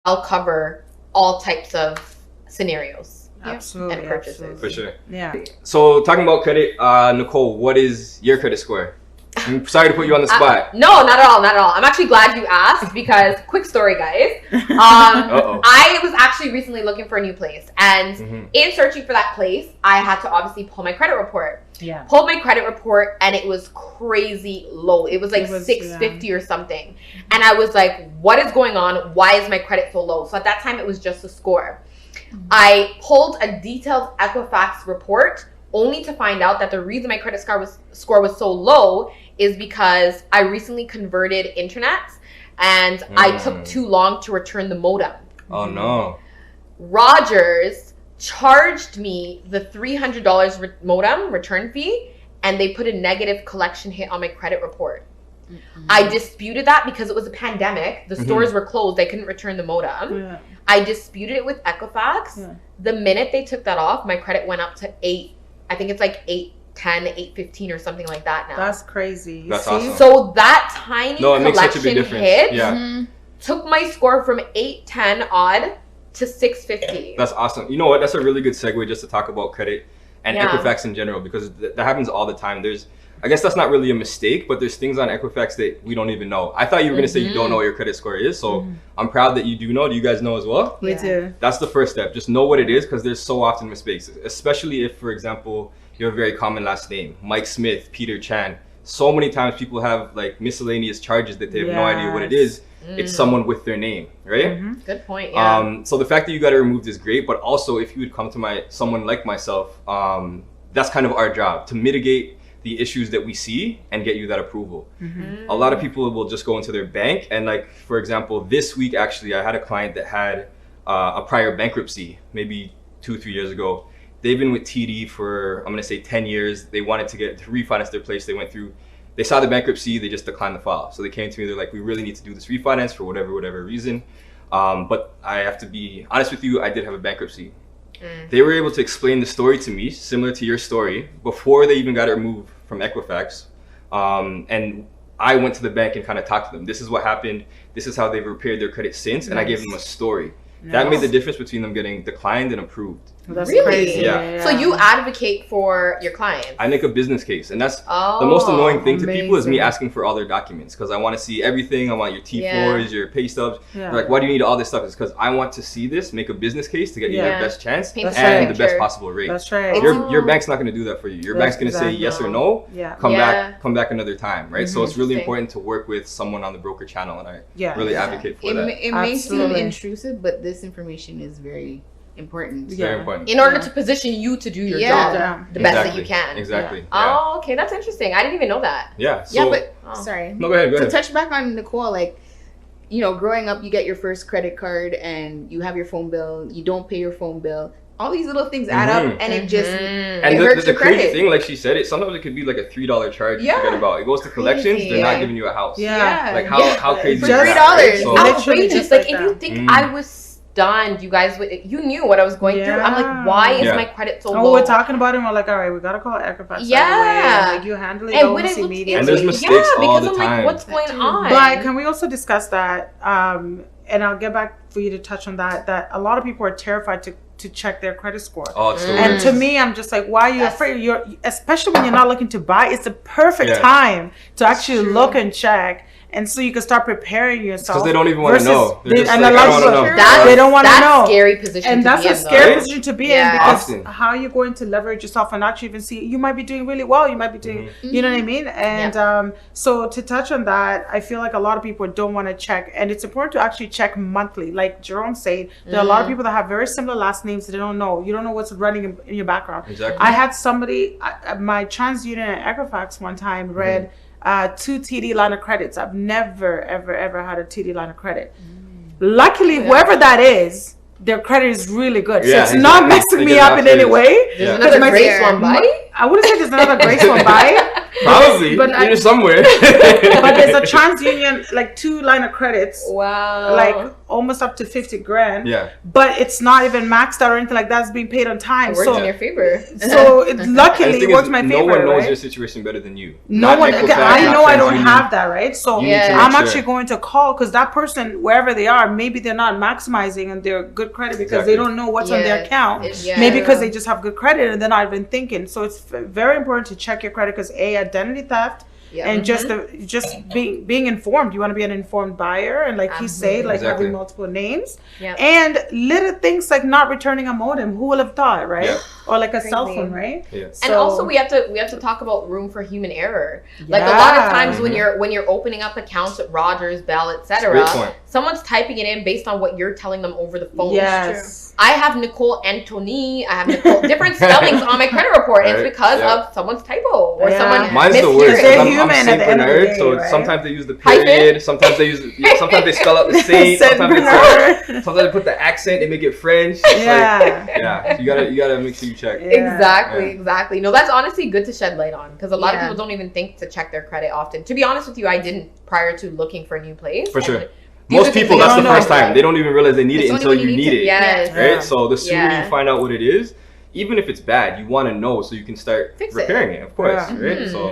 I'll cover all types of scenarios. Absolutely. And purchases. Absolutely. For sure. Yeah. So talking about credit, Nicole, what is your credit score? I'm sorry to put you on the spot. No, not at all, not at all. I'm actually glad you asked because quick story, guys. I was actually recently looking for a new place, and in searching for that place, I had to obviously pull my credit report. Yeah. Pulled my credit report, and it was crazy low. It was like 650 or something, and I was like, "What is going on? Why is my credit so low?" So at that time, it was just a score. I pulled a detailed Equifax report, only to find out that the reason my credit score was so low is because I recently converted internet and I took too long to return the modem. Oh no. Rogers charged me the $300 modem return fee, and they put a negative collection hit on my credit report. I disputed that because it was a pandemic. The stores were closed. I couldn't return the modem. Yeah. I disputed it with Equifax. Yeah. The minute they took that off, my credit went up to 8. I think it's like 810, 815 or something like that now. That's crazy. That's awesome. So that tiny it makes such a big collection difference. hit took my score from 810 odd to 650. That's awesome. You know what? That's a really good segue just to talk about credit and Equifax in general, because that happens all the time. I guess that's not really a mistake, but there's things on Equifax that we don't even know. I thought you were going to say you don't know what your credit score is, so I'm proud that you do know. Do you guys know as well? We do. That's the first step. Just know what it is, because there's so often mistakes, especially if, for example, you have a very common last name, Mike Smith, Peter Chan. So many times people have like miscellaneous charges that they have no idea what it is. It's someone with their name, right? Good point. Yeah. So the fact that you got it removed is great, but also if you would come to someone like myself, that's kind of our job, to mitigate the issues that we see and get you that approval. A lot of people will just go into their bank, and like, for example, this week actually I had a client that had a prior bankruptcy maybe 2-3 years ago. They've been with TD for, I'm gonna say 10 years. They wanted to refinance their place. They saw the bankruptcy, they just declined the file. So they came to me, they're like, we really need to do this refinance for whatever reason. But I have to be honest with you, I did have a bankruptcy. They were able to explain the story to me, similar to your story, before they even got it removed from Equifax. And I went to the bank and kind of talked to them. This is what happened. This is how they've repaired their credit since. And I gave them a story. That made the difference between them getting declined and approved. That's really? crazy. Yeah. So you advocate for your clients? I make a business case, and that's the most annoying thing to people is me asking for all their documents, because I want to see everything. I want your T4s, your pay stubs. They're like, why do you need all this stuff? It's because I want to see this, make a business case to get you the best chance and the best possible rate. That's right. Your bank's not going to do that for you. Your bank's going to say yes or no. Come back another time, right? So it's really important to work with someone on the broker channel, and I really advocate for that. It may seem intrusive, but this information is very important. Very important. In order to position you to do your job the best that you can. Exactly. Oh, okay, that's interesting. I didn't even know that. Yeah. So, sorry. No, go ahead. To touch back on Nicole, like, you know, growing up, you get your first credit card and you have your phone bill. You don't pay your phone bill. All these little things add up, and it just and hurts the your crazy credit. thing, like she said, sometimes it could be like a $3 charge you forget about. It goes to collections, they're not giving you a house. Like how crazy for is that? $3. So, outrageous. Like if you think I was stunned, you guys you knew what I was going through. I'm like, why is my credit so low? We're talking about it, and we're like, all right, we gotta call Equifax right away. Like, you handle it almost immediately. And there's mistakes all the I'm time. like, what's going on? But can we also discuss that? And I'll get back for you to touch on that. That a lot of people are terrified to check their credit score. Oh, it's so and weird. to me, I'm just like, why are you afraid? Especially when you're not looking to buy. It's the perfect time to actually look and check. And so you can start preparing yourself. Because they don't even want to know. They don't want to know. That's a scary position and to be in. That's a scary position to be in, because Often. how are you going to leverage yourself and actually even see, you might be doing really well. You might be doing, you know what I mean? And so to touch on that, I feel like a lot of people don't want to check. And it's important to actually check monthly. Like Jerome said, there are a lot of people that have very similar last names that they don't know. You don't know what's running in your background. Exactly. I had somebody, my TransUnion at Equifax one time read 2 TD line of credits. I've never, ever had a TD line of credit. Luckily, whoever that is, their credit is really good. So it's not messing me up in any way. There's another Grace one by? I wouldn't say there's another Grace one by. Probably, somewhere. But there's a TransUnion, like 2 line of credits. Wow. Like almost up to 50 grand. Yeah. But it's not even maxed out or anything like that. It's being paid on time. It works in your favor. So it, luckily, And the it thing works is, in my favor. no one knows right? your situation better than you. No Not one. Equifax, I not know I don't TransUnion. have that, right? So You need to I'm make actually sure. going to call because that person, wherever they are, maybe they're not maximizing and they're good credit because they don't know what's on their Yes. account. Yeah. Maybe because they just have good credit and they're not even thinking. So it's very important to check your credit because identity theft. Yeah. And just being informed. You want to be an informed buyer, and like he said, like Exactly. having multiple names, Yep. and little things like not returning a modem. Who would have thought, right? Yeah. Or like a cell Crazy. phone, right? Yeah. And So- also we have to talk about room for human error. Like a lot of Yeah. times when you're opening up accounts at Rogers, Bell, Great etc., point. someone's typing it in based on what you're telling them over the phone. Yes. I have Nicole Antoni. I have Nicole different spellings on my credit report. Right, It's because yeah. of someone's typo or Yeah. someone Mine's the mishearing. worst. They're I'm human at Saint the end of the Bernard, day, so right? sometimes they use the Hyphen? period. Sometimes they spell out the Saint. Saint Sometimes Bernard. sometimes they put the accent. They make it French. It's Yeah. like, yeah. So you gotta make sure you check. Yeah. Exactly. No, that's honestly good to shed light on because a lot of Yeah. people don't even think to check their credit often. To be honest with you, I didn't prior to looking for a new place. For sure. And these are Most things people, they that's the don't first know. time. They don't even realize they need it It's until only you when you need need it. to- Yes. Right? Yeah. So the sooner Yeah. you find out what it is, even if it's bad, you want to know so you can start Fix it. repairing it, of course. Yeah. Right? Mhm. So